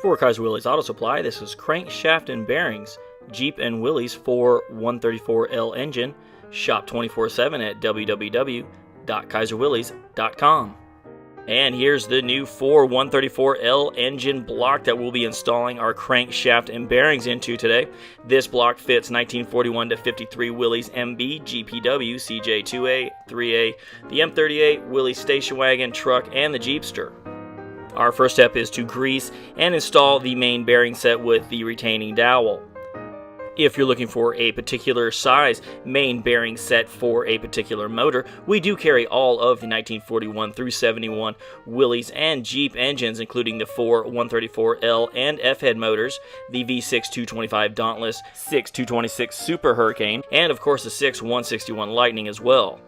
For Kaiser Willys Auto Supply, this is Crankshaft and Bearings, Jeep and Willys 4-134L engine. Shop 24/7 at www.kaiserwillys.com. And here's the new 4-134L engine block that we'll be installing our crankshaft and bearings into today. This block fits 1941 to 53 Willys MB, GPW, CJ2A, 3A, the M38, Willys station wagon, truck, and the Jeepster. Our first step is to grease and install the main bearing set with the retaining dowel. If you're looking for a particular size main bearing set for a particular motor, we do carry all of the 1941 through 71 Willys and Jeep engines, including the 4-134L and F-head motors, the V6 225 Dauntless, 6 226 Super Hurricane, and of course the 6 161 Lightning as well.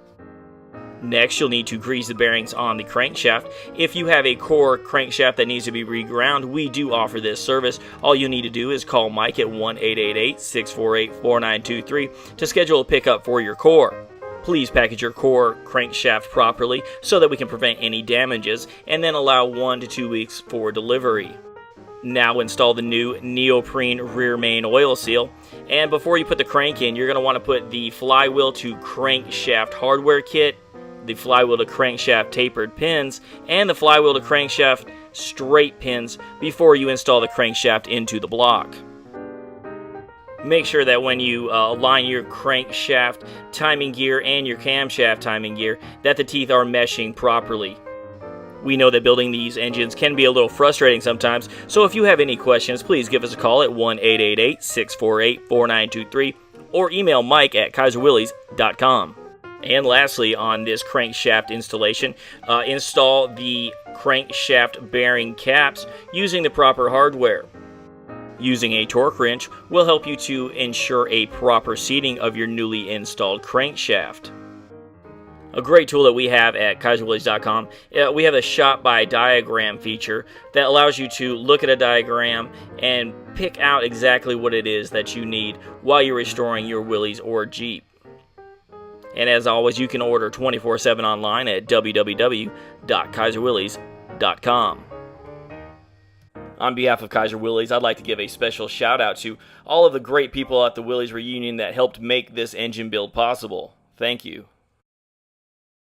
Next, you'll need to grease the bearings on the crankshaft. If you have a core crankshaft that needs to be reground, we do offer this service. All you need to do is call Mike at 1-888-648-4923 to schedule a pickup for your core. Please package your core crankshaft properly so that we can prevent any damages, and then allow 1 to 2 weeks for delivery. Now install the new neoprene rear main oil seal, and before you put the crank in, you're going to want to put the flywheel to crankshaft hardware kit, the flywheel to crankshaft tapered pins, and the flywheel to crankshaft straight pins before you install the crankshaft into the block. Make sure that when you align your crankshaft timing gear and your camshaft timing gear, that the teeth are meshing properly. We know that building these engines can be a little frustrating sometimes, so if you have any questions, please give us a call at 1-888-648-4923 or email Mike at kaiserwillys.com. And lastly, on this crankshaft installation, install the crankshaft bearing caps using the proper hardware. Using a torque wrench will help you to ensure a proper seating of your newly installed crankshaft. A great tool that we have at kaiserwillys.com, we have a shot by diagram feature that allows you to look at a diagram and pick out exactly what it is that you need while you're restoring your Willys or Jeep. And as always, you can order 24/7 online at www.kaiserwillys.com. On behalf of Kaiser Willys, I'd like to give a special shout out to all of the great people at the Willys reunion that helped make this engine build possible. Thank you.